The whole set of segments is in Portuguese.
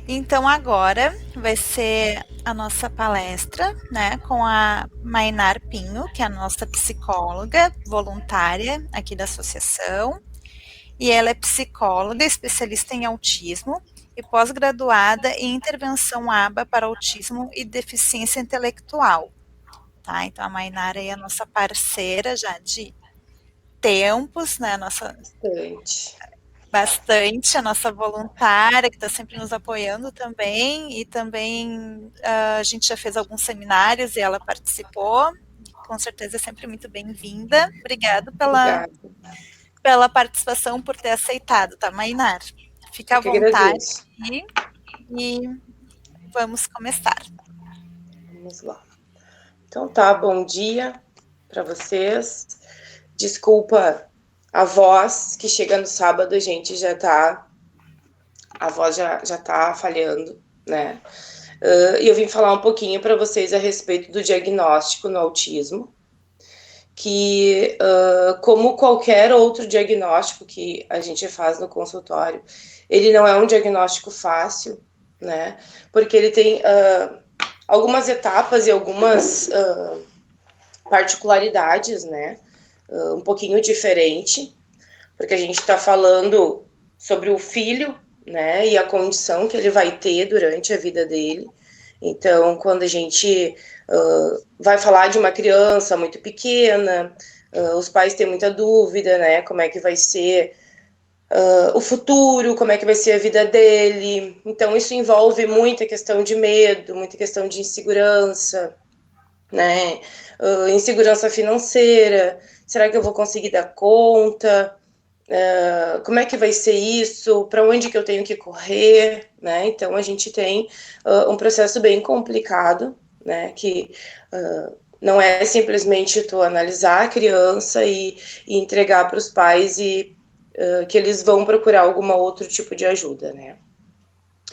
Então agora vai ser a nossa palestra, né, com a Mainar Pinho, que é a nossa psicóloga voluntária aqui da associação, e ela é psicóloga, especialista em autismo e pós-graduada em intervenção ABA para autismo e deficiência intelectual, tá? Então a Mainar é a nossa parceira já de tempos, né, nossa Bastante. bastante, a nossa voluntária, que está sempre nos apoiando também, e também a gente já fez alguns seminários e ela participou. Com certeza é sempre muito bem-vinda. Obrigada Obrigada. pela participação, por ter aceitado, tá, Mainar? Fica Eu à que vontade agradeço. e vamos começar. Vamos lá. Então tá, bom dia para vocês. Desculpa a voz, que chega no sábado a gente já tá... A voz já tá falhando, né? E eu vim falar um pouquinho para vocês a respeito do diagnóstico no autismo, que, como qualquer outro diagnóstico que a gente faz no consultório, ele não é um diagnóstico fácil, né? Porque ele tem algumas etapas e algumas particularidades, né? Um pouquinho diferente, porque a gente está falando sobre o filho, né? E a condição que ele vai ter durante a vida dele. Então, quando a gente vai falar de uma criança muito pequena, os pais têm muita dúvida, né? Como é que vai ser o futuro, como é que vai ser a vida dele. Então, isso envolve muita questão de medo, muita questão de insegurança, né? Insegurança financeira. Será que eu vou conseguir dar conta? Como é que vai ser isso? Para onde que eu tenho que correr? Né? Então, a gente tem um processo bem complicado, né? Que não é simplesmente tu analisar a criança e entregar para os pais e que eles vão procurar algum outro tipo de ajuda, né?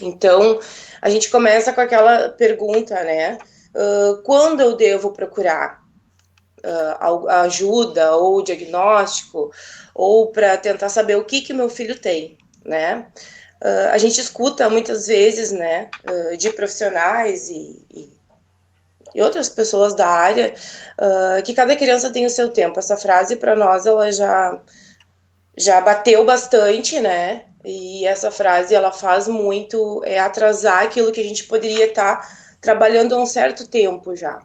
Então, a gente começa com aquela pergunta, né? Quando eu devo procurar a ajuda ou o diagnóstico, ou para tentar saber o que meu filho tem, né? A gente escuta muitas vezes, né, de profissionais e outras pessoas da área, que cada criança tem o seu tempo. Essa frase, para nós, ela já bateu bastante, né? E essa frase, ela faz muito atrasar aquilo que a gente poderia estar trabalhando há um certo tempo já.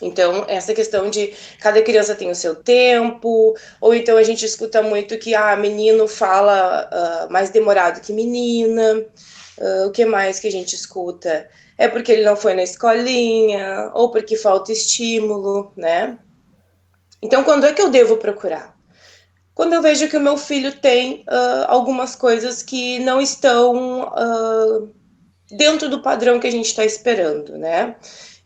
Então, essa questão de cada criança tem o seu tempo, ou então a gente escuta muito que menino fala mais demorado que menina. O que mais que a gente escuta? É porque ele não foi na escolinha, ou porque falta estímulo, né? Então, quando é que eu devo procurar? Quando eu vejo que o meu filho tem algumas coisas que não estão dentro do padrão que a gente está esperando, né?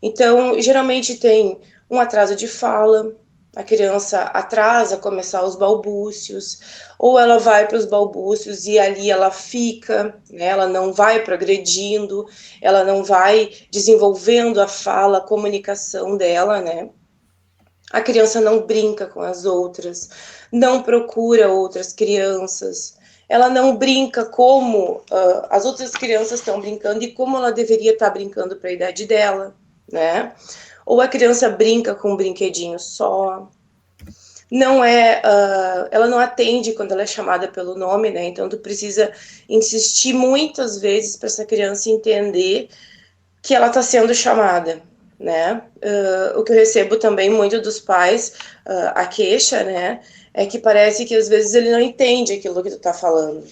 Então, geralmente tem um atraso de fala, a criança atrasa começar os balbúcios, ou ela vai para os balbúcios e ali ela fica, né? Ela não vai progredindo, ela não vai desenvolvendo a fala, a comunicação dela, né? A criança não brinca com as outras, não procura outras crianças, ela não brinca como as outras crianças estão brincando e como ela deveria estar brincando para a idade dela, né? Ou a criança brinca com um brinquedinho só, não ela não atende quando ela é chamada pelo nome, né? Então tu precisa insistir muitas vezes para essa criança entender que ela está sendo chamada, né? O que eu recebo também muito dos pais, a queixa, né? É que parece que às vezes ele não entende aquilo que tu tá falando.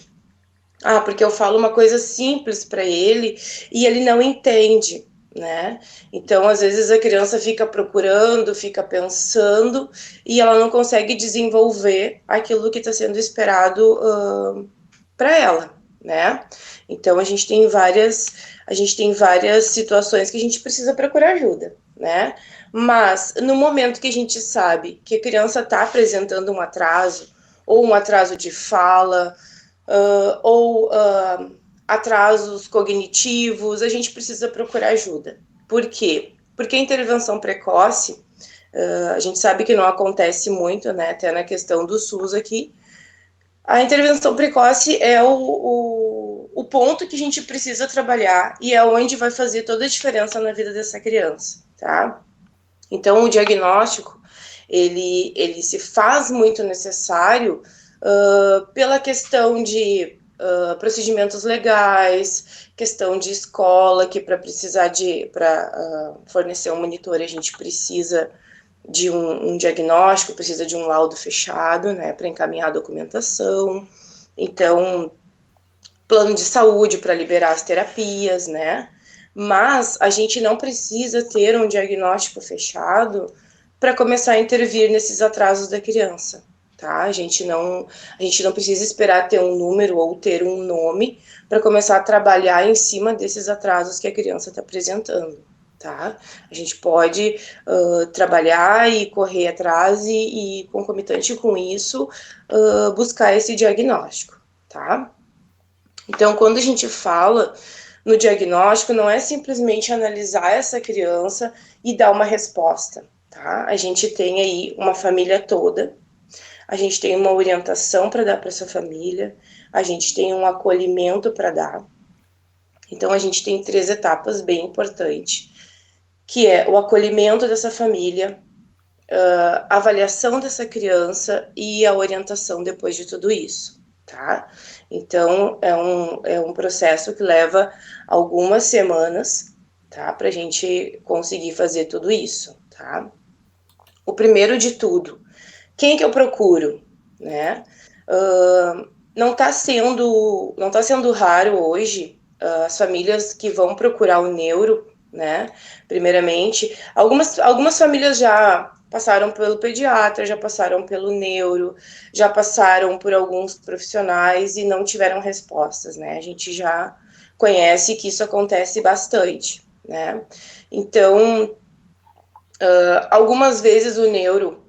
Porque eu falo uma coisa simples para ele e ele não entende, né? Então, às vezes a criança fica procurando, fica pensando e ela não consegue desenvolver aquilo que está sendo esperado para ela, né? Então a gente tem várias situações que a gente precisa procurar ajuda, né? Mas no momento que a gente sabe que a criança está apresentando um atraso, ou um atraso de fala, ou atrasos cognitivos, a gente precisa procurar ajuda. Por quê? Porque a intervenção precoce, a gente sabe que não acontece muito, né? Até na questão do SUS aqui, a intervenção precoce é o ponto que a gente precisa trabalhar e é onde vai fazer toda a diferença na vida dessa criança, tá? Então, o diagnóstico, ele se faz muito necessário pela questão de procedimentos legais, questão de escola, que para precisar para fornecer um monitor, a gente precisa de um diagnóstico, precisa de um laudo fechado, né, para encaminhar a documentação. Então, plano de saúde para liberar as terapias, né? Mas a gente não precisa ter um diagnóstico fechado para começar a intervir nesses atrasos da criança, tá? A gente não precisa esperar ter um número ou ter um nome para começar a trabalhar em cima desses atrasos que a criança está apresentando, tá? A gente pode trabalhar e correr atrás e concomitante com isso, buscar esse diagnóstico, tá? Então, quando a gente fala no diagnóstico, não é simplesmente analisar essa criança e dar uma resposta, tá? A gente tem aí uma família toda, a gente tem uma orientação para dar para essa família, a gente tem um acolhimento para dar. Então, a gente tem 3 etapas bem importantes, que é o acolhimento dessa família, a avaliação dessa criança e a orientação depois de tudo isso, tá? Então, é um processo que leva algumas semanas, tá? Pra gente conseguir fazer tudo isso, tá? O primeiro de tudo, quem que eu procuro, né? Não tá sendo raro hoje as famílias que vão procurar o neuro, né? Primeiramente, algumas famílias já passaram pelo pediatra, já passaram pelo neuro, já passaram por alguns profissionais e não tiveram respostas, né? A gente já conhece que isso acontece bastante, né? Então, algumas vezes o neuro,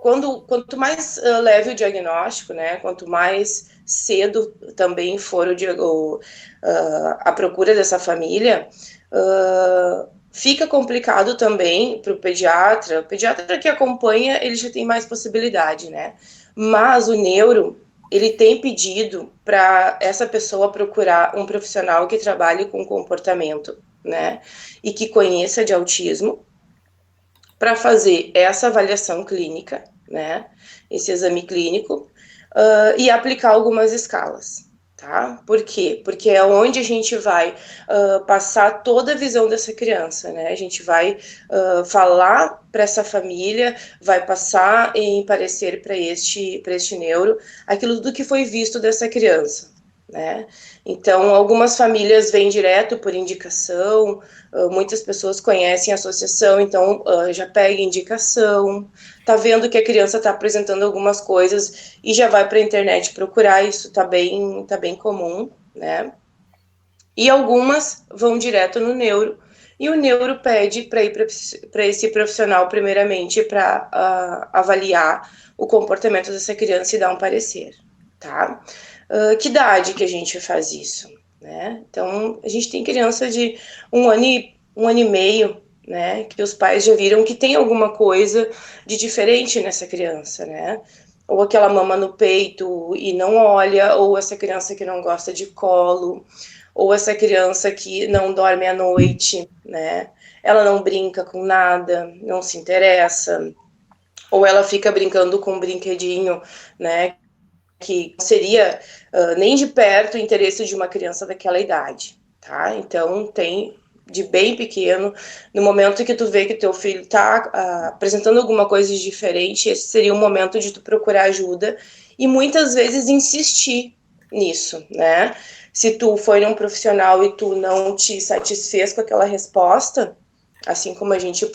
quanto mais leve o diagnóstico, né? Quanto mais cedo também for a procura dessa família, fica complicado também para o pediatra. O pediatra que acompanha, ele já tem mais possibilidade, né? Mas o neuro, ele tem pedido para essa pessoa procurar um profissional que trabalhe com comportamento, né? E que conheça de autismo, para fazer essa avaliação clínica, né? Esse exame clínico, e aplicar algumas escalas. Tá? Por quê? Porque é onde a gente vai passar toda a visão dessa criança, né? A gente vai falar para essa família, vai passar em parecer para este neuro aquilo do que foi visto dessa criança, né? Então, algumas famílias vêm direto por indicação, muitas pessoas conhecem a associação, então já pega indicação, tá vendo que a criança está apresentando algumas coisas e já vai para a internet procurar, isso tá bem comum, né? E algumas vão direto no neuro, e o neuro pede para ir para esse profissional, primeiramente, para avaliar o comportamento dessa criança e dar um parecer, tá? Que idade que a gente faz isso, né? Então, a gente tem criança de um ano e meio, né? Que os pais já viram que tem alguma coisa de diferente nessa criança, né? Ou aquela mama no peito e não olha, ou essa criança que não gosta de colo, ou essa criança que não dorme à noite, né? Ela não brinca com nada, não se interessa, ou ela fica brincando com um brinquedinho, né? Que seria nem de perto o interesse de uma criança daquela idade, tá? Então, tem de bem pequeno, no momento que tu vê que teu filho tá apresentando alguma coisa de diferente, esse seria o momento de tu procurar ajuda e muitas vezes insistir nisso, né? Se tu foi num profissional e tu não te satisfez com aquela resposta, assim como a gente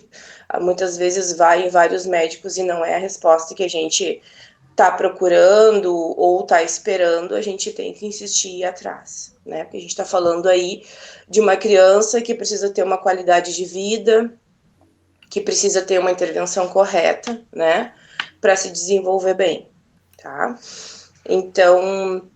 muitas vezes vai em vários médicos e não é a resposta que a gente tá procurando ou tá esperando, a gente tem que insistir e ir atrás, né? Porque a gente tá falando aí de uma criança que precisa ter uma qualidade de vida, que precisa ter uma intervenção correta, né? Para se desenvolver bem, tá? Então,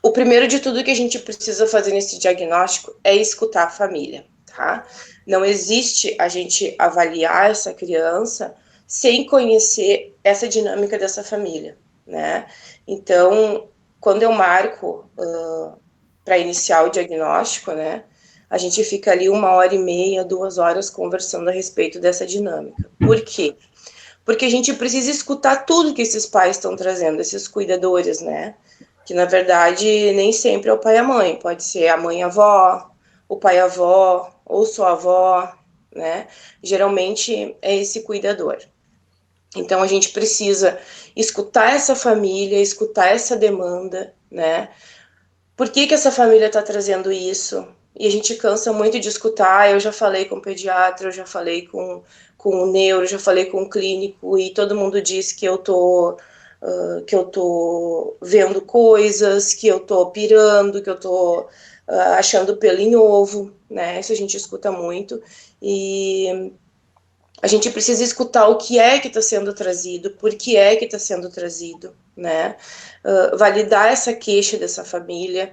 o primeiro de tudo que a gente precisa fazer nesse diagnóstico é escutar a família, tá? Não existe a gente avaliar essa criança sem conhecer essa dinâmica dessa família, né? Então, quando eu marco para iniciar o diagnóstico, né? A gente fica ali 1h30, 2 horas conversando a respeito dessa dinâmica. Por quê? Porque a gente precisa escutar tudo que esses pais estão trazendo, esses cuidadores, né? Que na verdade nem sempre é o pai e a mãe, pode ser a mãe e a avó, o pai e a avó, ou só a avó, né? Geralmente é esse cuidador. Então a gente precisa escutar essa família, escutar essa demanda, né? Por que essa família está trazendo isso? E a gente cansa muito de escutar. Eu já falei com o pediatra, eu já falei com o neuro, já falei com o clínico, e todo mundo diz que eu tô vendo coisas, que eu tô pirando, que eu tô achando pelo em ovo, né? Isso a gente escuta muito. E a gente precisa escutar o que é que está sendo trazido, por que é que está sendo trazido, né? Validar essa queixa dessa família,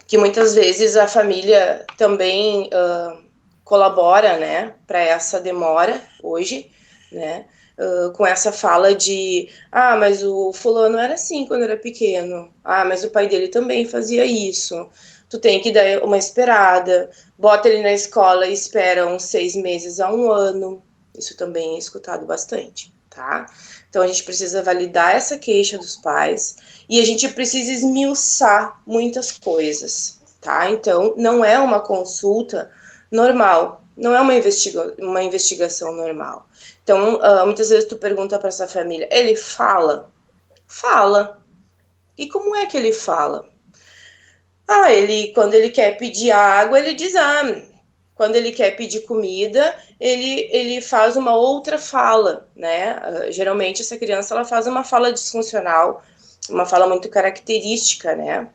que muitas vezes a família também colabora, né, para essa demora hoje, né, com essa fala de, mas o fulano era assim quando era pequeno, mas o pai dele também fazia isso, tu tem que dar uma esperada, bota ele na escola e espera uns 6 meses a 1 ano, isso também é escutado bastante, tá? Então a gente precisa validar essa queixa dos pais e a gente precisa esmiuçar muitas coisas, tá? Então não é uma consulta normal, não é uma investigação normal. Então, muitas vezes tu pergunta para essa família, ele fala? Fala. E como é que ele fala? Quando ele quer pedir água, ele diz quando ele quer pedir comida, ele faz uma outra fala, né? Geralmente essa criança ela faz uma fala disfuncional, uma fala muito característica, né?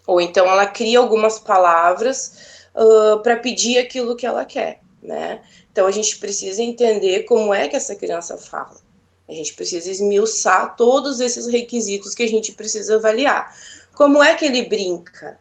Ou então ela cria algumas palavras para pedir aquilo que ela quer, né? Então a gente precisa entender como é que essa criança fala. A gente precisa esmiuçar todos esses requisitos que a gente precisa avaliar. Como é que ele brinca?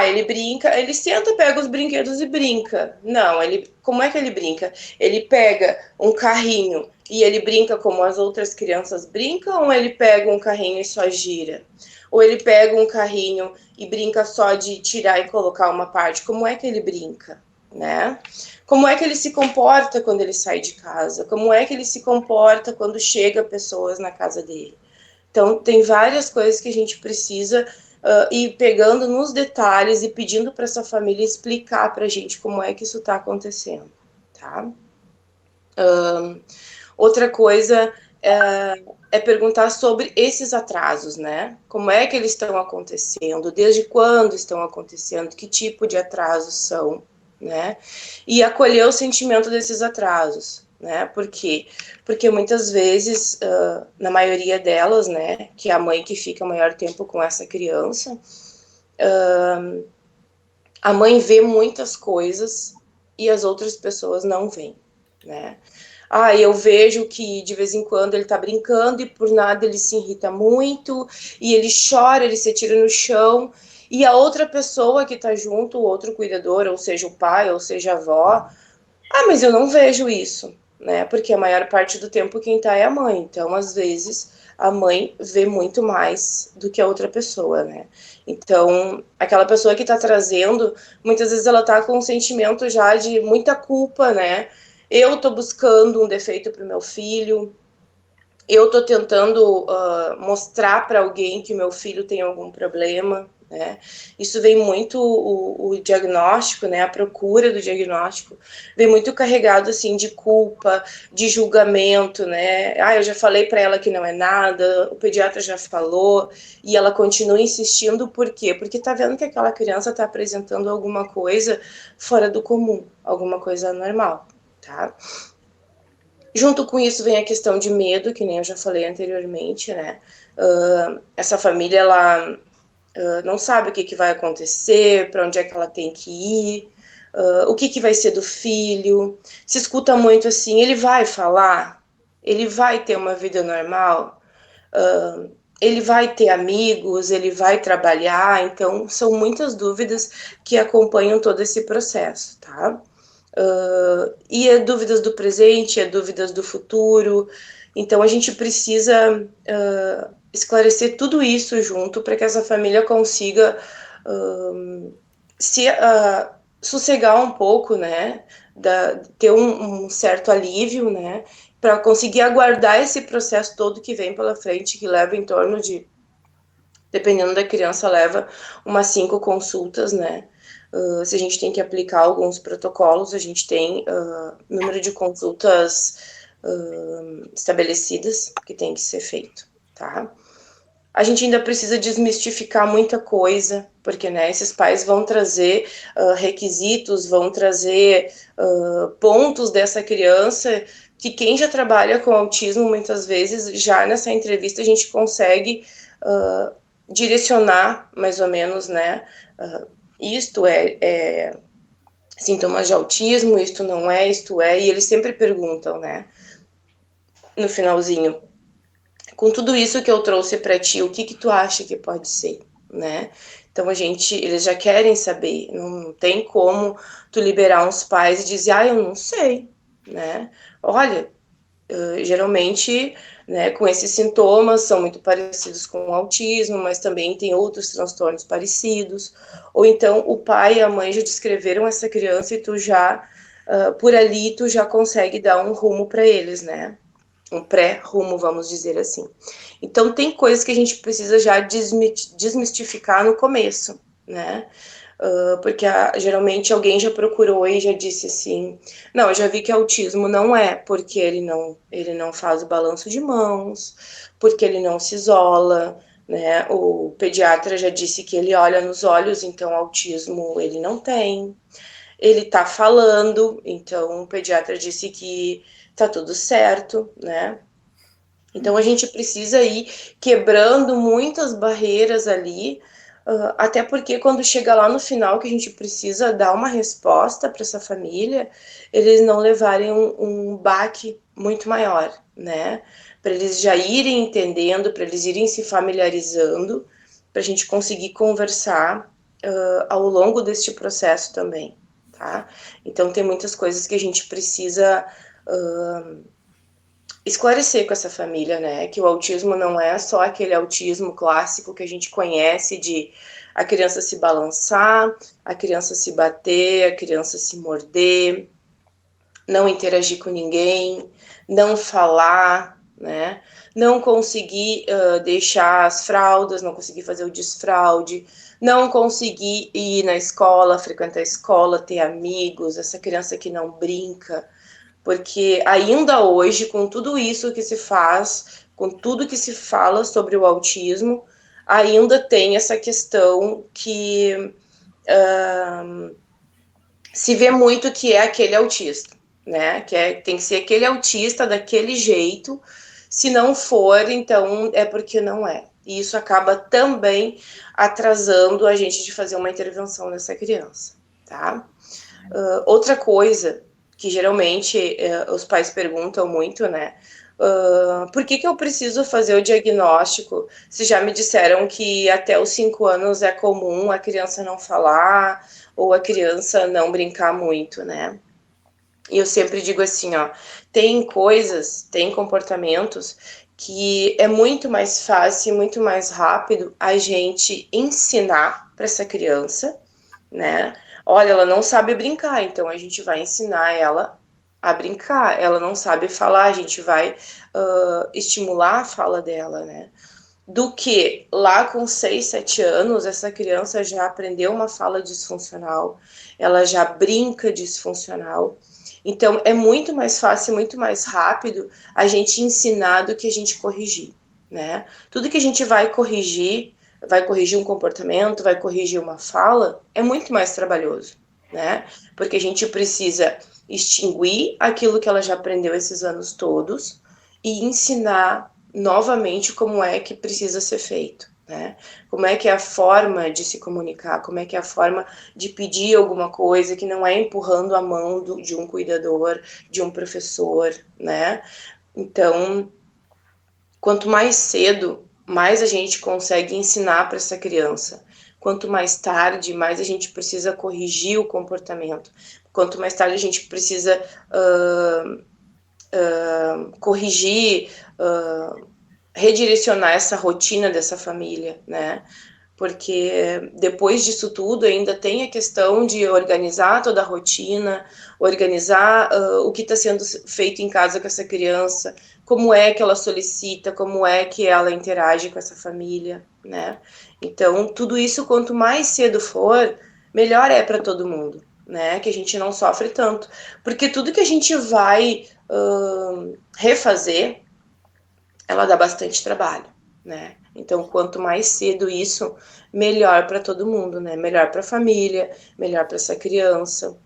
Ele brinca, ele senta, pega os brinquedos e brinca. Não, como é que ele brinca? Ele pega um carrinho e ele brinca como as outras crianças brincam, ou ele pega um carrinho e só gira? Ou ele pega um carrinho e brinca só de tirar e colocar uma parte? Como é que ele brinca, né? Como é que ele se comporta quando ele sai de casa? Como é que ele se comporta quando chega pessoas na casa dele? Então, tem várias coisas que a gente precisa ir pegando nos detalhes e pedindo para essa família explicar para a gente como é que isso está acontecendo, tá? Outra coisa é perguntar sobre esses atrasos, né? Como é que eles estão acontecendo, desde quando estão acontecendo, que tipo de atrasos são, né? E acolher o sentimento desses atrasos, né? Por quê? Porque muitas vezes, na maioria delas, né, que é a mãe que fica maior tempo com essa criança, a mãe vê muitas coisas e as outras pessoas não veem, né? Eu vejo que de vez em quando ele tá brincando e por nada ele se irrita muito, e ele chora, ele se tira no chão, e a outra pessoa que tá junto, o outro cuidador, ou seja, o pai, ou seja, a avó, mas eu não vejo isso, né? Porque a maior parte do tempo quem tá é a mãe, então às vezes a mãe vê muito mais do que a outra pessoa, né? Então, aquela pessoa que tá trazendo, muitas vezes ela tá com um sentimento já de muita culpa, né? Eu tô buscando um defeito pro meu filho, eu tô tentando mostrar para alguém que meu filho tem algum problema, né? Isso vem muito, o diagnóstico, né? A procura do diagnóstico vem muito carregado, assim, de culpa, de julgamento, né? Eu já falei para ela que não é nada, o pediatra já falou, e ela continua insistindo, por quê? Porque tá vendo que aquela criança tá apresentando alguma coisa fora do comum, alguma coisa anormal, tá? Junto com isso vem a questão de medo, que nem eu já falei anteriormente, né? Essa família, ela não sabe o que vai acontecer, para onde é que ela tem que ir, o que vai ser do filho. Se escuta muito assim, ele vai falar? Ele vai ter uma vida normal? Ele vai ter amigos? Ele vai trabalhar? Então, são muitas dúvidas que acompanham todo esse processo, tá? E é dúvidas do presente, é dúvidas do futuro. Então a gente precisa esclarecer tudo isso junto para que essa família consiga se sossegar um pouco, né, ter um certo alívio, né, para conseguir aguardar esse processo todo que vem pela frente, que leva em torno de, dependendo da criança, leva umas 5 consultas, né. Se a gente tem que aplicar alguns protocolos, a gente tem número de consultas estabelecidas que tem que ser feito, tá? A gente ainda precisa desmistificar muita coisa, porque, né, esses pais vão trazer requisitos, vão trazer pontos dessa criança que quem já trabalha com autismo, muitas vezes, já nessa entrevista a gente consegue direcionar, mais ou menos, né, isto é sintomas de autismo, isto não é, isto é, e eles sempre perguntam, né, no finalzinho, com tudo isso que eu trouxe para ti, o que tu acha que pode ser, né? Então eles já querem saber, não tem como tu liberar uns pais e dizer, eu não sei, né? Olha, geralmente, né, com esses sintomas são muito parecidos com o autismo, mas também tem outros transtornos parecidos. Ou então o pai e a mãe já descreveram essa criança e tu já, por ali, tu já consegue dar um rumo para eles, né? Um pré-rumo, vamos dizer assim. Então, tem coisas que a gente precisa já desmistificar no começo, né? Porque geralmente alguém já procurou e já disse assim, não, eu já vi que autismo não é porque ele não faz o balanço de mãos, porque ele não se isola, né? O pediatra já disse que ele olha nos olhos, então autismo ele não tem. Ele tá falando, então o pediatra disse que tá tudo certo, né? Então a gente precisa ir quebrando muitas barreiras ali, até porque quando chega lá no final que a gente precisa dar uma resposta para essa família, eles não levarem um baque muito maior, né? Para eles já irem entendendo, para eles irem se familiarizando, para a gente conseguir conversar ao longo deste processo também, tá? Então tem muitas coisas que a gente precisa esclarecer com essa família, né, que o autismo não é só aquele autismo clássico que a gente conhece de a criança se balançar, a criança se bater, a criança se morder, não interagir com ninguém, não falar, né, não conseguir deixar as fraldas, não conseguir fazer o desfraude, não conseguir ir na escola, frequentar a escola, ter amigos, essa criança que não brinca, porque ainda hoje, com tudo isso que se faz, com tudo que se fala sobre o autismo, ainda tem essa questão que se vê muito que é aquele autista, né? Tem que ser aquele autista daquele jeito. Se não for, então é porque não é. E isso acaba também atrasando a gente de fazer uma intervenção nessa criança, tá? Outra coisa que geralmente os pais perguntam muito, né? Por que eu preciso fazer o diagnóstico se já me disseram que até os 5 anos é comum a criança não falar ou a criança não brincar muito, né? E eu sempre digo assim, ó, tem coisas, tem comportamentos que é muito mais fácil, muito mais rápido a gente ensinar para essa criança, né? Olha, ela não sabe brincar, então a gente vai ensinar ela a brincar. Ela não sabe falar, a gente vai estimular a fala dela, né? Do que lá com 6, 7 anos, essa criança já aprendeu uma fala disfuncional, ela já brinca disfuncional. Então, é muito mais fácil, muito mais rápido a gente ensinar do que a gente corrigir, né? Tudo que a gente vai corrigir um comportamento, vai corrigir uma fala, é muito mais trabalhoso, né? Porque a gente precisa extinguir aquilo que ela já aprendeu esses anos todos e ensinar novamente como é que precisa ser feito, né? Como é que é a forma de se comunicar, como é que é a forma de pedir alguma coisa que não é empurrando a mão de um cuidador, de um professor, né? Então, quanto mais cedo, mais a gente consegue ensinar para essa criança. Quanto mais tarde, mais a gente precisa corrigir o comportamento. Quanto mais tarde a gente precisa corrigir, redirecionar essa rotina dessa família, né? porque depois disso tudo ainda tem a questão de organizar toda a rotina, organizar o que está sendo feito em casa com essa criança, como é que ela solicita, como é que ela interage com essa família, né? Então, tudo isso, quanto mais cedo for, melhor é para todo mundo, né? Que a gente não sofre tanto. Porque tudo que a gente vai refazer, ela dá bastante trabalho, né? Então, quanto mais cedo isso, melhor para todo mundo, né? Melhor para a família, melhor para essa criança.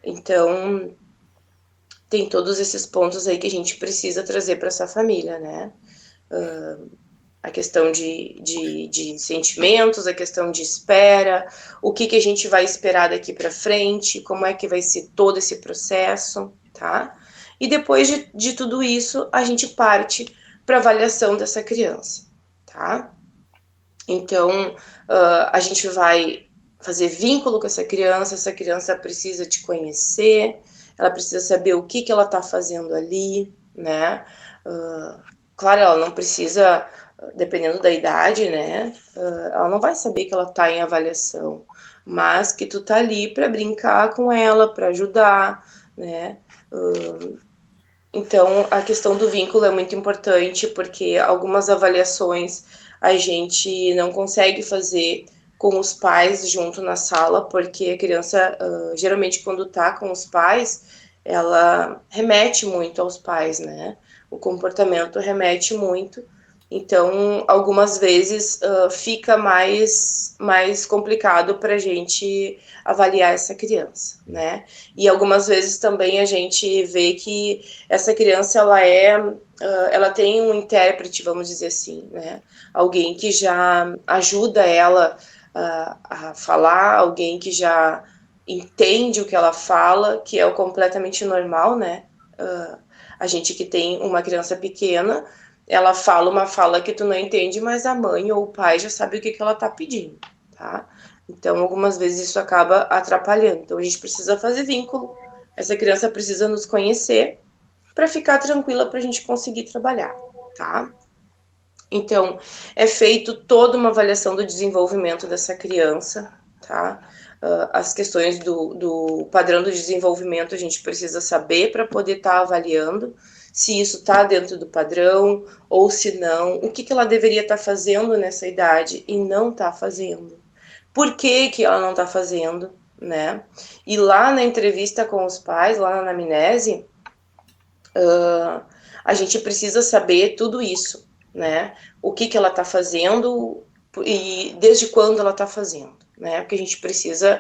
Então, tem todos esses pontos aí que a gente precisa trazer para essa família, né? A questão de sentimentos, a questão de espera, o que a gente vai esperar daqui para frente, como é que vai ser todo esse processo, tá? E depois de tudo isso, a gente parte para avaliação dessa criança, tá? Então, a gente vai fazer vínculo com essa criança precisa te conhecer, ela precisa saber o que ela está fazendo ali, né? Claro, ela não precisa, dependendo da idade, né? Ela não vai saber que ela está em avaliação, mas que tu tá ali para brincar com ela, para ajudar, né? Então, a questão do vínculo é muito importante, porque algumas avaliações a gente não consegue fazer com os pais junto na sala, porque a criança, geralmente, quando tá com os pais, ela remete muito aos pais, né? O comportamento remete muito. Então, algumas vezes fica mais complicado para a gente avaliar essa criança, né? E algumas vezes também a gente vê que essa criança ela tem um intérprete, vamos dizer assim, né? Alguém que já ajuda ela a falar, alguém que já entende o que ela fala, que é o completamente normal, né? A gente que tem uma criança pequena, ela fala uma fala que tu não entende, mas a mãe ou o pai já sabe o que ela tá pedindo, tá? Então, algumas vezes isso acaba atrapalhando. Então, a gente precisa fazer vínculo, essa criança precisa nos conhecer para ficar tranquila para a gente conseguir trabalhar, tá? Então, é feito toda uma avaliação do desenvolvimento dessa criança, tá? As questões do padrão do desenvolvimento a gente precisa saber para poder estar avaliando se isso está dentro do padrão ou se não, o que ela deveria estar fazendo nessa idade e não está fazendo. Por que ela não está fazendo, né? E lá na entrevista com os pais, lá na anamnese, a gente precisa saber tudo isso, né? O que ela está fazendo e desde quando ela está fazendo, né? Porque a gente precisa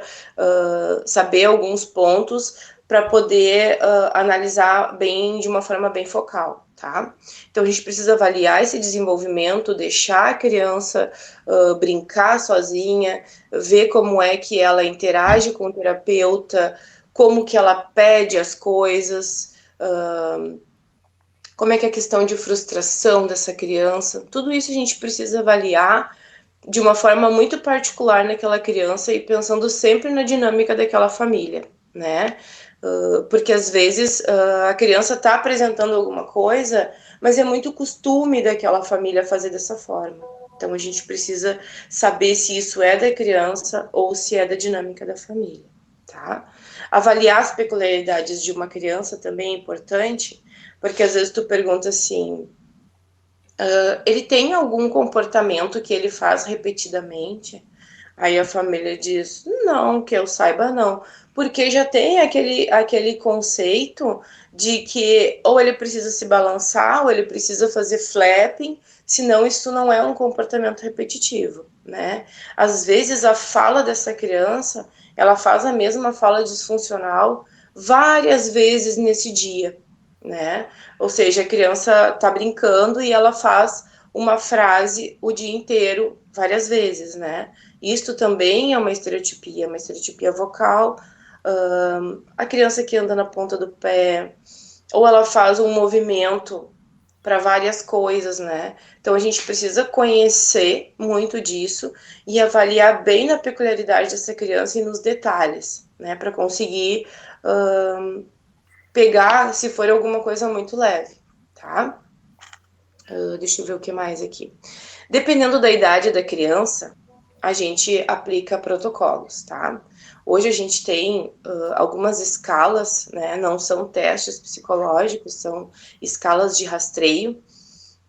saber alguns pontos para poder analisar bem, de uma forma bem focal, tá? Então, a gente precisa avaliar esse desenvolvimento, deixar a criança brincar sozinha, ver como é que ela interage com o terapeuta, como que ela pede as coisas, como é que é a questão de frustração dessa criança, tudo isso a gente precisa avaliar de uma forma muito particular naquela criança e pensando sempre na dinâmica daquela família, né? Porque às vezes a criança está apresentando alguma coisa, mas é muito costume daquela família fazer dessa forma. Então a gente precisa saber se isso é da criança ou se é da dinâmica da família, tá? Avaliar as peculiaridades de uma criança também é importante, porque às vezes tu pergunta assim, ele tem algum comportamento que ele faz repetidamente? Aí a família diz, não, que eu saiba não. Porque já tem aquele conceito de que ou ele precisa se balançar, ou ele precisa fazer flapping, senão isso não é um comportamento repetitivo, né? Às vezes a fala dessa criança, ela faz a mesma fala disfuncional várias vezes nesse dia, né? Ou seja, a criança está brincando e ela faz uma frase o dia inteiro, várias vezes, né? Isto também é uma estereotipia vocal. A criança que anda na ponta do pé, ou ela faz um movimento para várias coisas, né? Então a gente precisa conhecer muito disso e avaliar bem na peculiaridade dessa criança e nos detalhes, né? Para conseguir pegar se for alguma coisa muito leve, tá? Deixa eu ver o que mais aqui. Dependendo da idade da criança, a gente aplica protocolos, tá? Hoje a gente tem algumas escalas, né? Não são testes psicológicos, são escalas de rastreio.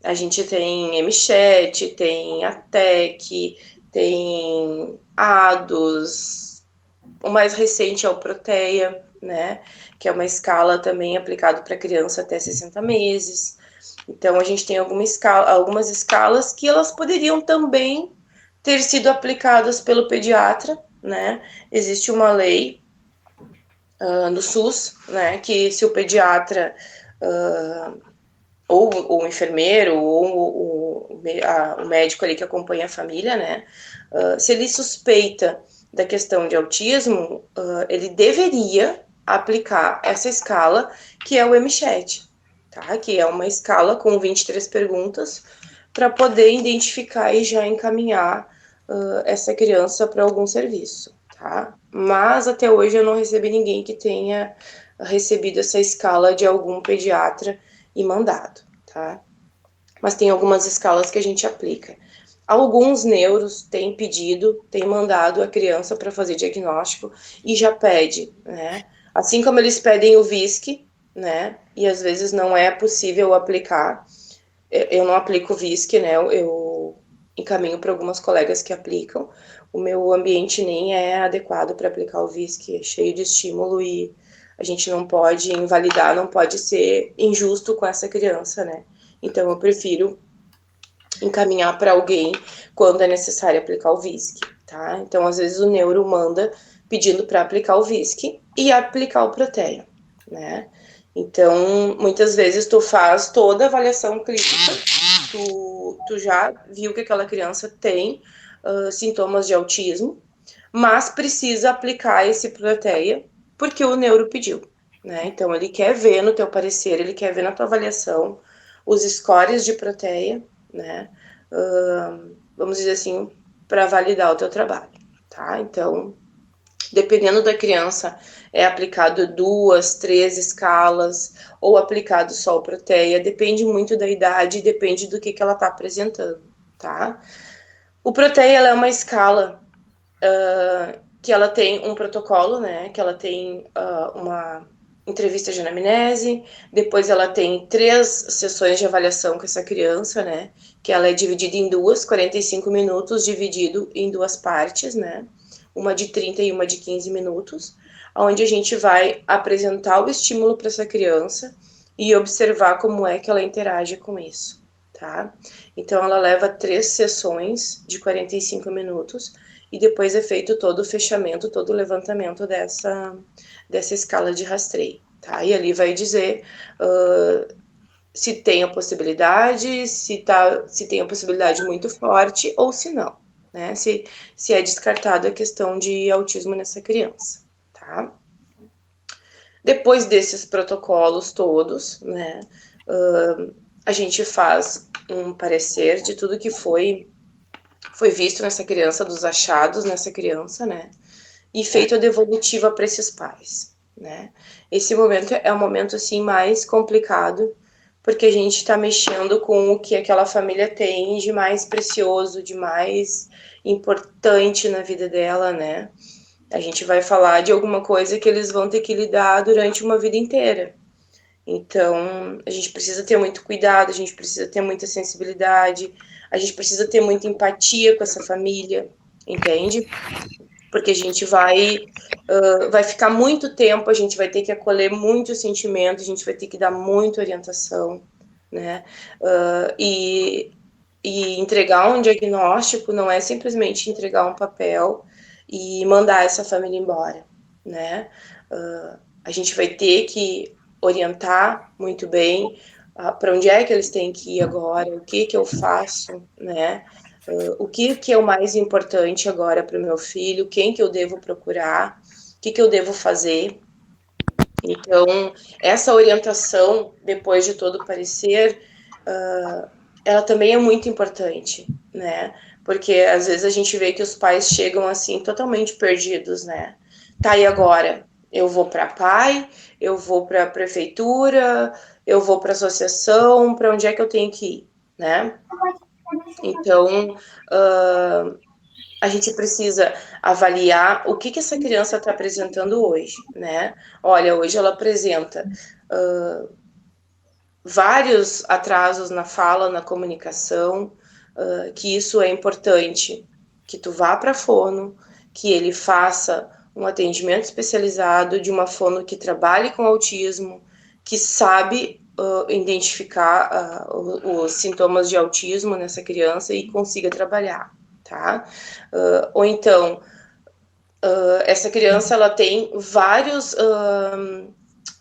A gente tem MChat, tem ATEC, tem ADOS, o mais recente é o Proteia, né? Que é uma escala também aplicada para criança até 60 meses. Então a gente tem algumas escalas que elas poderiam também ter sido aplicadas pelo pediatra, né? Existe uma lei no SUS, né? Que se o pediatra ou o enfermeiro ou o médico ali que acompanha a família, né? Se ele suspeita da questão de autismo, ele deveria aplicar essa escala que é o MCHAT, tá? Que é uma escala com 23 perguntas para poder identificar e já encaminhar essa criança para algum serviço, tá? Mas até hoje eu não recebi ninguém que tenha recebido essa escala de algum pediatra e mandado, tá? Mas tem algumas escalas que a gente aplica. Alguns neuros têm pedido, têm mandado a criança para fazer diagnóstico e já pede, né? Assim como eles pedem o VISC, né? E às vezes não é possível aplicar. Eu não aplico o VISC, né? Eu encaminho para algumas colegas que aplicam. O meu ambiente nem é adequado para aplicar o VISC, é cheio de estímulo e a gente não pode invalidar, não pode ser injusto com essa criança, né? Então eu prefiro encaminhar para alguém quando é necessário aplicar o VISC, tá? Então às vezes o neuro manda pedindo para aplicar o VISC e aplicar o Proteia, né? Então, muitas vezes tu faz toda a avaliação clínica, tu já viu que aquela criança tem sintomas de autismo, mas precisa aplicar esse Proteia porque o neuro pediu, né? Então, ele quer ver no teu parecer, ele quer ver na tua avaliação os scores de Proteia, né? Vamos dizer assim, para validar o teu trabalho, tá? Então, dependendo da criança, é aplicado 2, 3 escalas, ou aplicado só o Proteia, depende muito da idade, depende do que ela está apresentando, tá? O Proteia é uma escala que ela tem um protocolo, né? Que ela tem uma entrevista de anamnese, depois ela tem 3 sessões de avaliação com essa criança, né? Que ela é dividida em 45 minutos, dividido em 2 partes, né? Uma de 30 e uma de 15 minutos, onde a gente vai apresentar o estímulo para essa criança e observar como é que ela interage com isso, tá? Então, ela leva 3 sessões de 45 minutos e depois é feito todo o fechamento, todo o levantamento dessa escala de rastreio, tá? E ali vai dizer se tem a possibilidade, se tem a possibilidade muito forte ou se não, né? Se é descartado a questão de autismo nessa criança, tá? Depois desses protocolos todos, né, a gente faz um parecer de tudo que foi visto nessa criança, dos achados nessa criança, né, e feito a devolutiva para esses pais, né. Esse momento é um momento, assim, mais complicado, porque a gente está mexendo com o que aquela família tem de mais precioso, de mais importante na vida dela, né. A gente vai falar de alguma coisa que eles vão ter que lidar durante uma vida inteira. Então, a gente precisa ter muito cuidado, a gente precisa ter muita sensibilidade, a gente precisa ter muita empatia com essa família, entende? Porque a gente vai ficar muito tempo, a gente vai ter que acolher muitos sentimentos, a gente vai ter que dar muita orientação, né? E entregar um diagnóstico não é simplesmente entregar um papel e mandar essa família embora, né? A gente vai ter que orientar muito bem para onde é que eles têm que ir agora, o que eu faço, né? O que é o mais importante agora para o meu filho, quem que eu devo procurar, o que eu devo fazer. Então, essa orientação, depois de todo o parecer, ela também é muito importante, né? Porque às vezes a gente vê que os pais chegam assim totalmente perdidos, né? Tá, e agora? Eu vou para PAI, eu vou para a prefeitura, eu vou para a associação, para onde é que eu tenho que ir, né? Então, a gente precisa avaliar o que essa criança está apresentando hoje, né? Olha, hoje ela apresenta vários atrasos na fala, na comunicação, que isso é importante, que tu vá para a fono, que ele faça um atendimento especializado de uma fono que trabalhe com autismo, que sabe identificar os sintomas de autismo nessa criança e consiga trabalhar, tá? Ou então, essa criança ela tem vários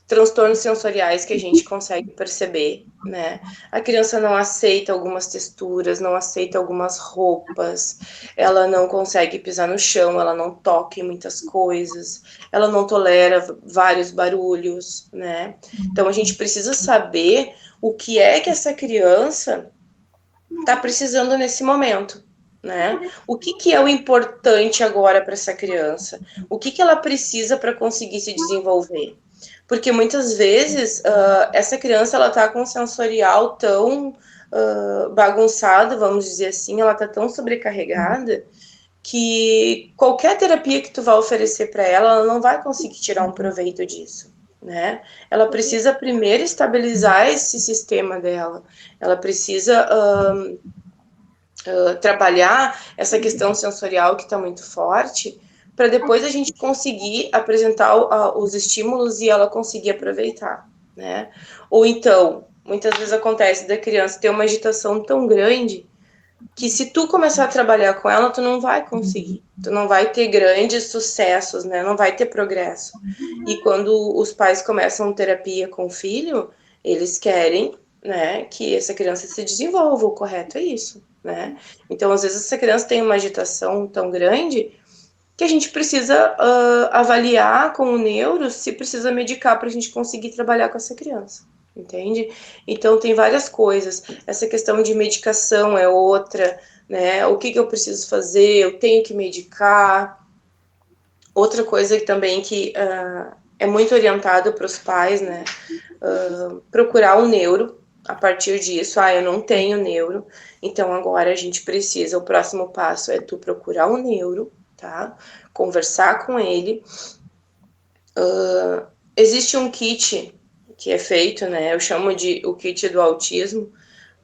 transtornos sensoriais que a gente consegue perceber, né? A criança não aceita algumas texturas, não aceita algumas roupas, ela não consegue pisar no chão, ela não toca em muitas coisas, ela não tolera vários barulhos, né? Então a gente precisa saber o que é que essa criança está precisando nesse momento, né? O que é o importante agora para essa criança? O que ela precisa para conseguir se desenvolver? Porque muitas vezes essa criança ela tá com um sensorial tão bagunçado, vamos dizer assim, ela tá tão sobrecarregada que qualquer terapia que tu vai oferecer para ela, ela não vai conseguir tirar um proveito disso, né? Ela precisa primeiro estabilizar esse sistema dela, ela precisa trabalhar essa questão sensorial que está muito forte, para depois a gente conseguir apresentar os estímulos e ela conseguir aproveitar, né? Ou então, muitas vezes acontece da criança ter uma agitação tão grande que se tu começar a trabalhar com ela, tu não vai conseguir, tu não vai ter grandes sucessos, né? Não vai ter progresso. E quando os pais começam terapia com o filho, eles querem, né, que essa criança se desenvolva, o correto é isso, né? Então, às vezes, essa criança tem uma agitação tão grande que a gente precisa avaliar com o neuro se precisa medicar para a gente conseguir trabalhar com essa criança, entende? Então, tem várias coisas. Essa questão de medicação é outra, né? O que eu preciso fazer? Eu tenho que medicar. Outra coisa também que é muito orientado para os pais, né? Procurar um neuro a partir disso. Eu não tenho neuro, então agora a gente precisa, o próximo passo é tu procurar um neuro, tá? Conversar com ele. Existe um kit que é feito, né? Eu chamo de o kit do autismo,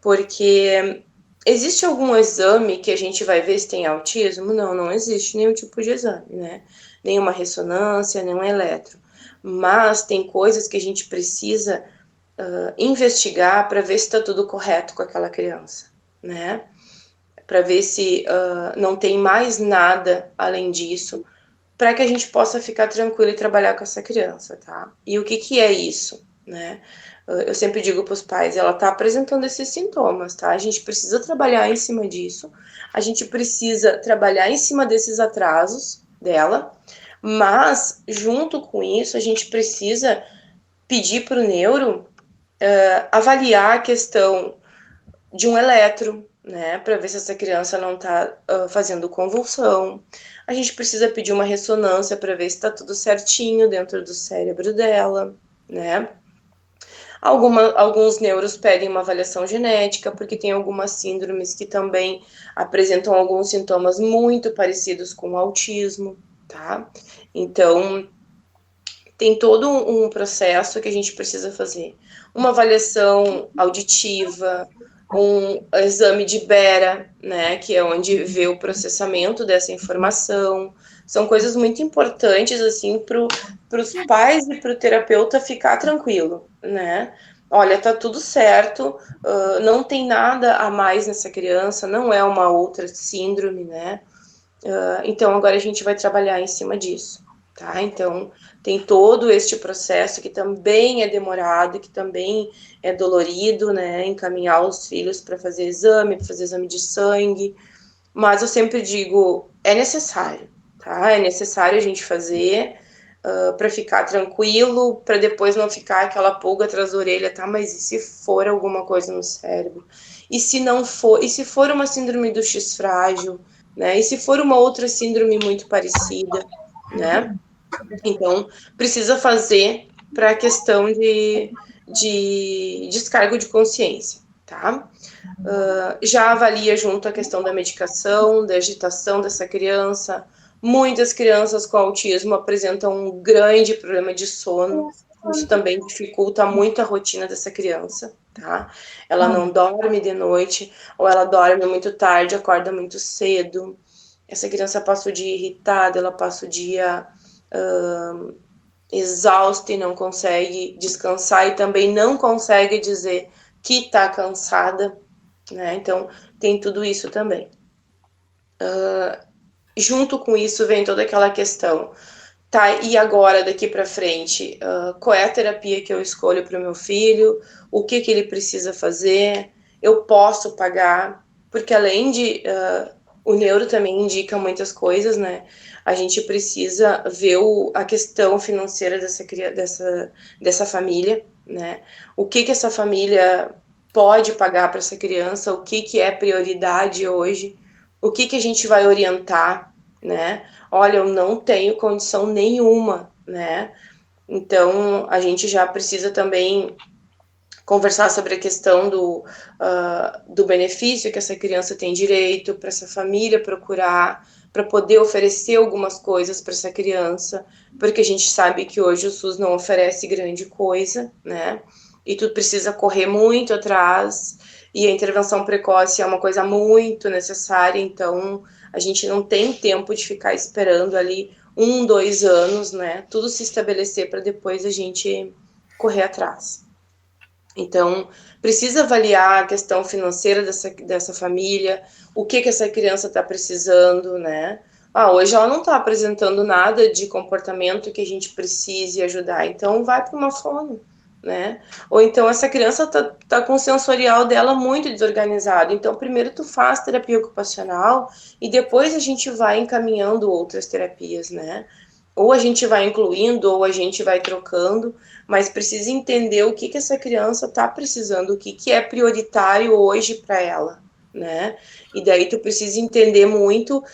porque existe algum exame que a gente vai ver se tem autismo? Não, não existe nenhum tipo de exame, né? Nenhuma ressonância, nenhum eletro. Mas tem coisas que a gente precisa investigar para ver se está tudo correto com aquela criança, né? Para ver se não tem mais nada além disso, para que a gente possa ficar tranquilo e trabalhar com essa criança, tá? E o que é isso, né? Eu sempre digo para os pais, ela está apresentando esses sintomas, tá? A gente precisa trabalhar em cima disso, a gente precisa trabalhar em cima desses atrasos dela, mas, junto com isso, a gente precisa pedir para o neuro avaliar a questão de um eletro, né, para ver se essa criança não está fazendo convulsão. A gente precisa pedir uma ressonância para ver se está tudo certinho dentro do cérebro dela, né? Alguns neuros pedem uma avaliação genética, porque tem algumas síndromes que também apresentam alguns sintomas muito parecidos com o autismo, tá? Então, tem todo um processo que a gente precisa fazer. Uma avaliação auditiva, um exame de Bera, né, que é onde vê o processamento dessa informação. São coisas muito importantes, assim, para os pais e para o terapeuta ficar tranquilo, né? Olha, tá tudo certo, não tem nada a mais nessa criança, não é uma outra síndrome, né? Então, agora a gente vai trabalhar em cima disso, tá? Então, tem todo este processo que também é demorado, que também é dolorido, né? Encaminhar os filhos para fazer exame de sangue. Mas eu sempre digo, é necessário, tá? É necessário a gente fazer para ficar tranquilo, para depois não ficar aquela pulga atrás da orelha, tá? Mas e se for alguma coisa no cérebro? E se não for? E se for uma síndrome do X frágil, né? E se for uma outra síndrome muito parecida, né? Então, precisa fazer para a questão de descargo de consciência, tá? Já avalia junto a questão da medicação, da agitação dessa criança. Muitas crianças com autismo apresentam um grande problema de sono. Isso também dificulta muito a rotina dessa criança, tá? Ela não dorme de noite, ou ela dorme muito tarde, acorda muito cedo. Essa criança passa o dia irritada, ela passa o dia exausta e não consegue descansar e também não consegue dizer que está cansada, né? Então, tem tudo isso também. Junto com isso vem toda aquela questão, tá? E agora, daqui para frente, qual é a terapia que eu escolho para o meu filho? O que ele precisa fazer? Eu posso pagar? Porque além de o neuro também indica muitas coisas, né? A gente precisa ver a questão financeira dessa família, né? O que essa família pode pagar para essa criança? O que é prioridade hoje? O que a gente vai orientar, né? Olha, eu não tenho condição nenhuma, né? Então, a gente já precisa também conversar sobre a questão do benefício que essa criança tem direito, para essa família procurar, para poder oferecer algumas coisas para essa criança, porque a gente sabe que hoje o SUS não oferece grande coisa, né? E tu precisa correr muito atrás, e a intervenção precoce é uma coisa muito necessária, então a gente não tem tempo de ficar esperando ali 1, 2 anos, né? Tudo se estabelecer para depois a gente correr atrás. Então, precisa avaliar a questão financeira dessa família, o que essa criança está precisando, né? Hoje ela não está apresentando nada de comportamento que a gente precise ajudar, então vai para uma fono, né? Ou então essa criança tá com o sensorial dela muito desorganizado, então primeiro tu faz terapia ocupacional e depois a gente vai encaminhando outras terapias, né? Ou a gente vai incluindo, ou a gente vai trocando, mas precisa entender o que essa criança está precisando, o que é prioritário hoje para ela, né? E daí tu precisa entender muito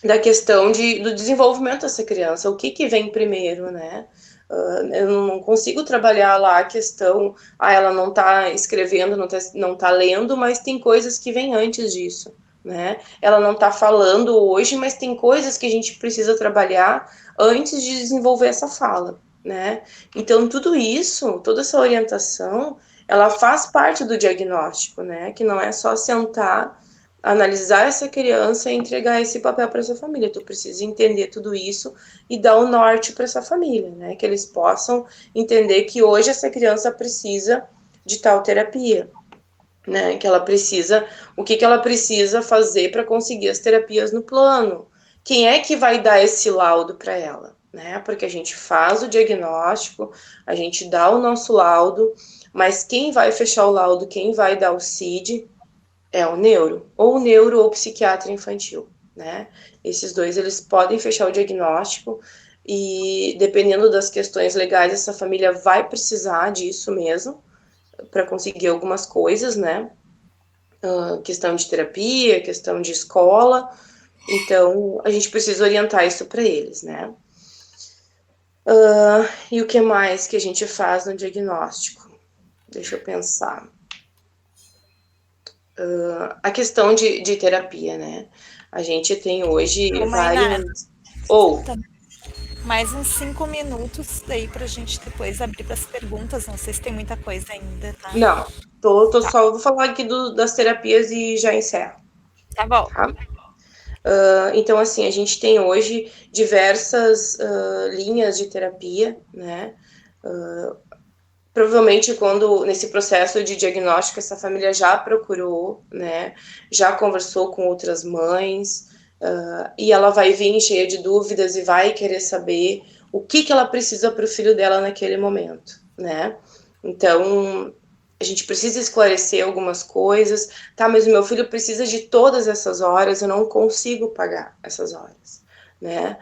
da questão do desenvolvimento dessa criança, o que vem primeiro, né? Eu não consigo trabalhar lá a questão, ela não está escrevendo, não tá lendo, mas tem coisas que vêm antes disso, né? Ela não está falando hoje, mas tem coisas que a gente precisa trabalhar antes de desenvolver essa fala, né? Então, tudo isso, toda essa orientação, ela faz parte do diagnóstico, né? Que não é só sentar, analisar essa criança e entregar esse papel para essa família. Tu precisa entender tudo isso e dar o norte para essa família, né? Que eles possam entender que hoje essa criança precisa de tal terapia, né? Que ela precisa, o que ela precisa fazer para conseguir as terapias no plano. Quem é que vai dar esse laudo para ela, né? Porque a gente faz o diagnóstico, a gente dá o nosso laudo, mas quem vai fechar o laudo, quem vai dar o CID é o neuro ou psiquiatra infantil, né? Esses dois, eles podem fechar o diagnóstico e, dependendo das questões legais, essa família vai precisar disso mesmo para conseguir algumas coisas, né? Questão de terapia, questão de escola. Então, a gente precisa orientar isso para eles, né? E o que mais que a gente faz no diagnóstico? Deixa eu pensar. A questão de terapia, né? A gente tem hoje vários... Mais uns 5 minutos daí pra gente depois abrir para as perguntas. Não sei se tem muita coisa ainda, tá? Não, só vou falar aqui das terapias e já encerro. Tá bom. Tá? Então, assim, a gente tem hoje diversas linhas de terapia, né? Provavelmente nesse processo de diagnóstico, essa família já procurou, né? Já conversou com outras mães, e ela vai vir cheia de dúvidas e vai querer saber o que ela precisa para o filho dela naquele momento, né? Então, a gente precisa esclarecer algumas coisas, tá? Mas o meu filho precisa de todas essas horas, eu não consigo pagar essas horas, né?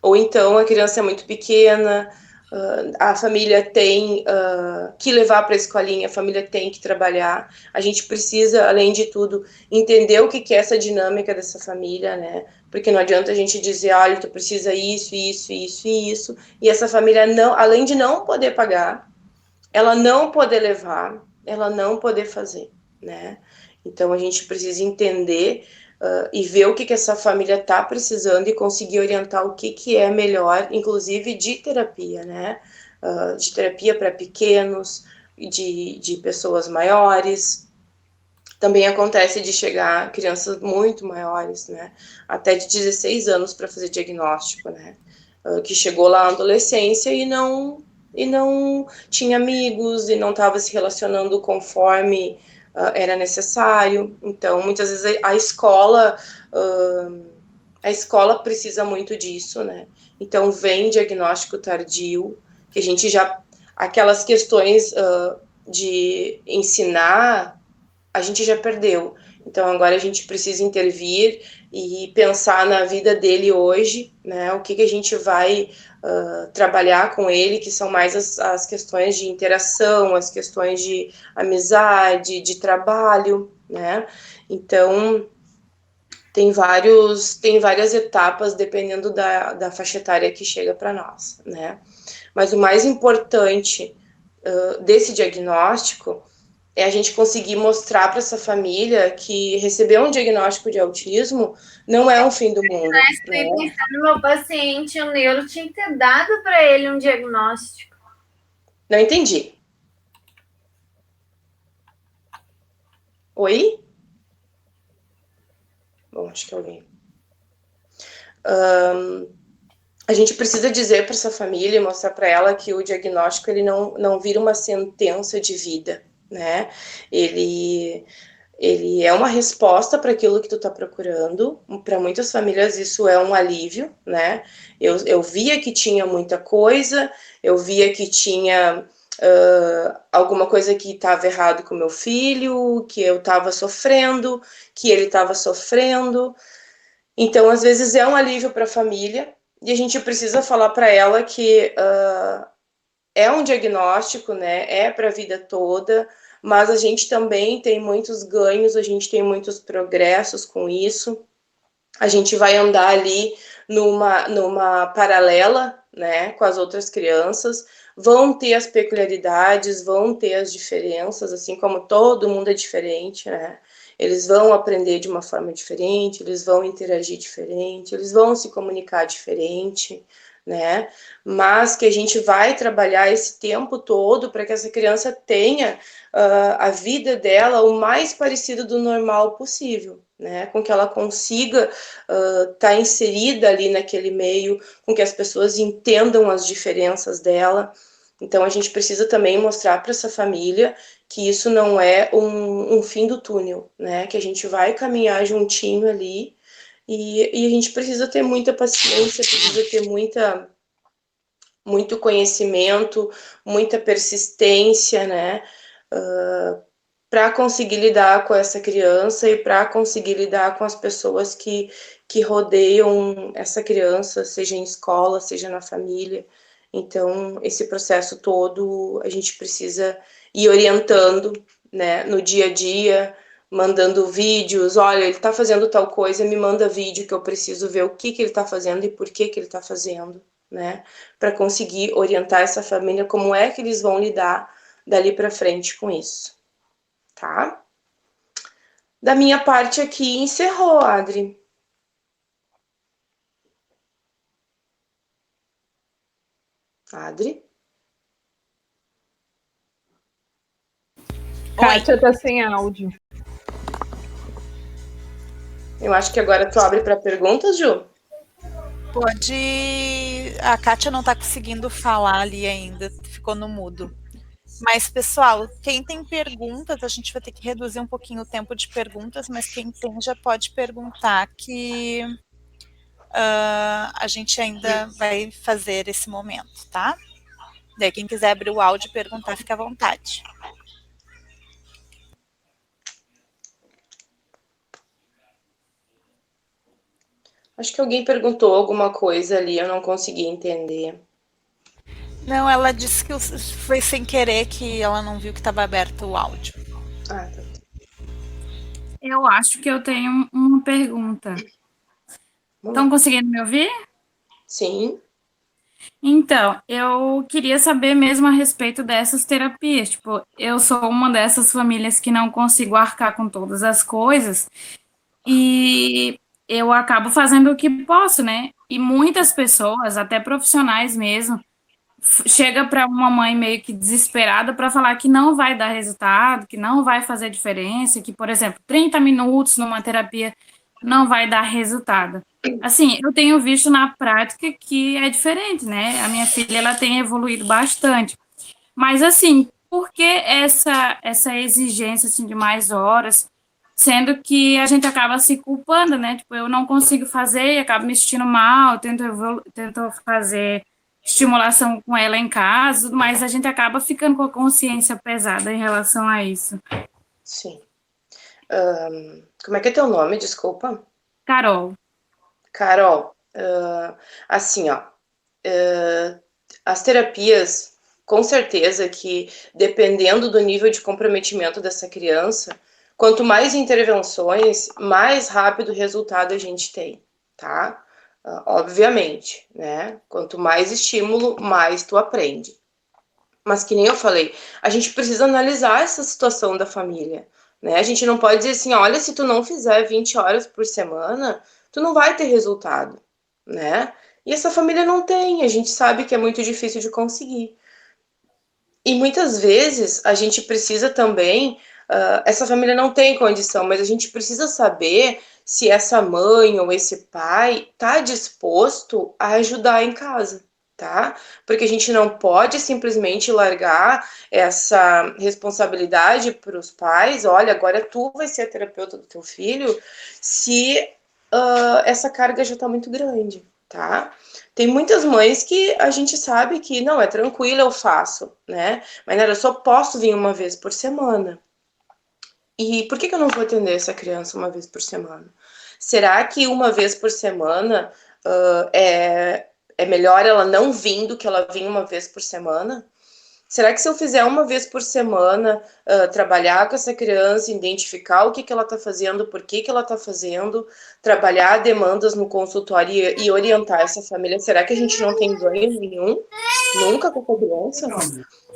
Ou então a criança é muito pequena, a família tem que levar para a escolinha, a família tem que trabalhar. A gente precisa, além de tudo, entender o que é essa dinâmica dessa família, né? Porque não adianta a gente dizer, olha, tu precisa isso, isso, isso e isso, e essa família, não, além de não poder pagar, ela não poder levar, ela não poder fazer, né? Então a gente precisa entender e ver o que essa família está precisando e conseguir orientar o que é melhor, inclusive de terapia, né? De terapia para pequenos, de pessoas maiores. Também acontece de chegar crianças muito maiores, né? Até de 16 anos para fazer diagnóstico, né? Que chegou lá na adolescência e não tinha amigos e não estava se relacionando conforme era necessário. Então, muitas vezes a escola precisa muito disso, né? Então, vem diagnóstico tardio, que a gente já aquelas questões de ensinar a gente já perdeu. Então agora a gente precisa intervir e pensar na vida dele hoje, né? O que a gente vai trabalhar com ele, que são mais as questões de interação, as questões de amizade, de trabalho, né? Então tem várias etapas dependendo da faixa etária que chega para nós, né? Mas o mais importante desse diagnóstico é a gente conseguir mostrar para essa família que receber um diagnóstico de autismo não é um fim do mundo. Né? Estou pensando no meu paciente, o neuro tinha que ter dado para ele um diagnóstico. Não entendi. Oi? Bom, acho que alguém. A gente precisa dizer para essa família e mostrar para ela que o diagnóstico ele não vira uma sentença de vida, né? Ele é uma resposta para aquilo que tu está procurando. Para muitas famílias isso é um alívio, né? Eu via que tinha muita coisa, eu via que tinha alguma coisa que estava errado com meu filho, que eu estava sofrendo, que ele estava sofrendo. Então, às vezes é um alívio para a família e a gente precisa falar para ela que é um diagnóstico, né? É para a vida toda, mas a gente também tem muitos ganhos, a gente tem muitos progressos com isso. A gente vai andar ali numa paralela, né, com as outras crianças. Vão ter as peculiaridades, vão ter as diferenças, assim como todo mundo é diferente, né? Eles vão aprender de uma forma diferente, eles vão interagir diferente, eles vão se comunicar diferente, né? Mas que a gente vai trabalhar esse tempo todo para que essa criança tenha a vida dela o mais parecido do normal possível, né? Com que ela consiga estar inserida ali naquele meio, com que as pessoas entendam as diferenças dela. Então a gente precisa também mostrar para essa família que isso não é um fim do túnel, né? Que a gente vai caminhar juntinho ali e a gente precisa ter muita paciência, precisa ter muito conhecimento, muita persistência, né? Para conseguir lidar com essa criança e para conseguir lidar com as pessoas que rodeiam essa criança, seja em escola, seja na família. Então, esse processo todo a gente precisa ir orientando, né, no dia a dia, mandando vídeos. Olha, ele está fazendo tal coisa, me manda vídeo que eu preciso ver o que ele está fazendo e por que ele está fazendo, né, para conseguir orientar essa família como é que eles vão lidar dali para frente com isso. Tá? Da minha parte aqui, encerrou, Adri. Adri? Kátia tá sem áudio. Eu acho que agora tu abre para perguntas, Ju? Pode. A Kátia não está conseguindo falar ali ainda, ficou no mudo. Mas, pessoal, quem tem perguntas, a gente vai ter que reduzir um pouquinho o tempo de perguntas, mas quem tem já pode perguntar que a gente ainda vai fazer esse momento, tá? Daí, quem quiser abrir o áudio e perguntar, fica à vontade. Acho que alguém perguntou alguma coisa ali, eu não consegui entender. Não, ela disse que foi sem querer que ela não viu que estava aberto o áudio. Ah, tá. Eu acho que eu tenho uma pergunta. Estão conseguindo me ouvir? Sim. Então, eu queria saber mesmo a respeito dessas terapias. Tipo, eu sou uma dessas famílias que não consigo arcar com todas as coisas e eu acabo fazendo o que posso, né? E muitas pessoas, até profissionais mesmo, chega para uma mãe meio que desesperada para falar que não vai dar resultado, que não vai fazer diferença, que, por exemplo, 30 minutos numa terapia não vai dar resultado. Assim, eu tenho visto na prática que é diferente, né? A minha filha, ela tem evoluído bastante. Mas, assim, por que essa exigência, assim, de mais horas, sendo que a gente acaba se culpando, né? Tipo, eu não consigo fazer e acabo me sentindo mal, tento fazer estimulação com ela em casa, mas a gente acaba ficando com a consciência pesada em relação a isso. Sim. Como é que é teu nome? Desculpa. Carol. Carol, assim, ó, as terapias, com certeza que dependendo do nível de comprometimento dessa criança, quanto mais intervenções, mais rápido o resultado a gente tem, tá? Obviamente, né? Quanto mais estímulo, mais tu aprende. Mas que nem eu falei, a gente precisa analisar essa situação da família, né? A gente não pode dizer assim, olha, se tu não fizer 20 horas por semana, tu não vai ter resultado, né? E essa família não tem, a gente sabe que é muito difícil de conseguir. E muitas vezes a gente precisa também, essa família não tem condição, mas a gente precisa saber se essa mãe ou esse pai está disposto a ajudar em casa, tá? Porque a gente não pode simplesmente largar essa responsabilidade para os pais, olha, agora tu vai ser a terapeuta do teu filho, se essa carga já está muito grande, tá? Tem muitas mães que a gente sabe que não é tranquilo, eu faço, né? Mas eu só posso vir uma vez por semana. E por que eu não vou atender essa criança uma vez por semana? Será que uma vez por semana é melhor ela não vir do que ela vir uma vez por semana? Será que se eu fizer uma vez por semana, trabalhar com essa criança, identificar o que ela está fazendo, por que ela está fazendo, trabalhar demandas no consultório e orientar essa família, será que a gente não tem ganho nenhum? Nunca com a criança?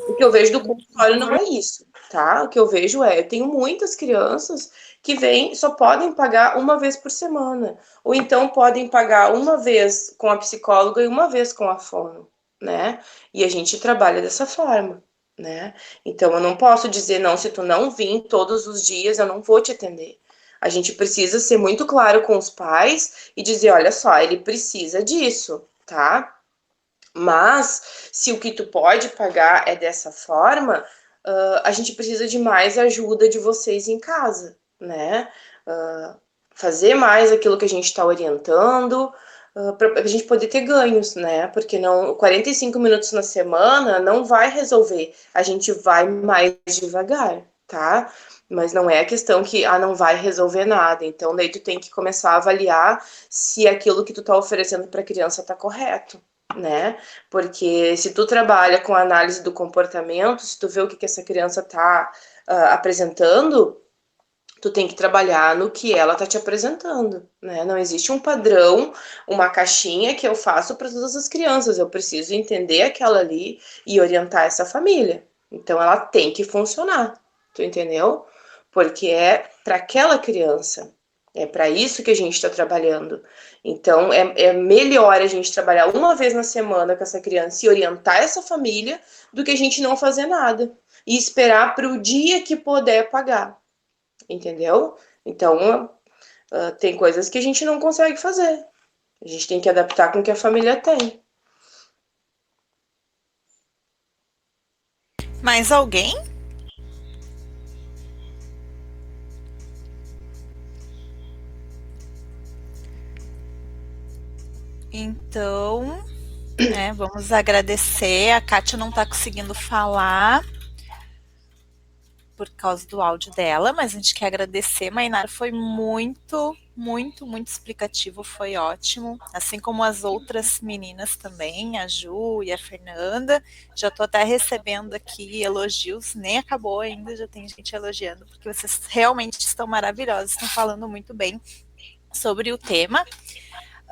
O que eu vejo do consultório não é isso, tá? O que eu vejo eu tenho muitas crianças que vêm, só podem pagar uma vez por semana, ou então podem pagar uma vez com a psicóloga e uma vez com a fono, né? E a gente trabalha dessa forma, né? Então eu não posso dizer, não, se tu não vir todos os dias, eu não vou te atender. A gente precisa ser muito claro com os pais e dizer, olha só, ele precisa disso, tá? Mas se o que tu pode pagar é dessa forma, a gente precisa de mais ajuda de vocês em casa, né? Fazer mais aquilo que a gente está orientando, para a gente poder ter ganhos, né? Porque não 45 minutos na semana não vai resolver. A gente vai mais devagar, tá? Mas não é a questão que não vai resolver nada. Então, daí tu tem que começar a avaliar se aquilo que tu tá oferecendo para a criança tá correto, né? Porque se tu trabalha com a análise do comportamento, se tu vê o que essa criança tá apresentando, tu tem que trabalhar no que ela tá te apresentando, né? Não existe um padrão, uma caixinha que eu faço para todas as crianças. Eu preciso entender aquela ali e orientar essa família. Então ela tem que funcionar, tu entendeu? Porque é para aquela criança. É para isso que a gente está trabalhando. Então, é melhor a gente trabalhar uma vez na semana com essa criança e orientar essa família do que a gente não fazer nada e esperar para o dia que puder pagar. Entendeu? Então, tem coisas que a gente não consegue fazer. A gente tem que adaptar com o que a família tem. Mais alguém? Então, vamos agradecer. A Kátia não está conseguindo falar por causa do áudio dela, mas a gente quer agradecer. Mainara, foi muito, muito, muito explicativo, foi ótimo. Assim como as outras meninas também, a Ju e a Fernanda. Já estou até recebendo aqui elogios, nem acabou ainda, já tem gente elogiando, porque vocês realmente estão maravilhosas, estão falando muito bem sobre o tema.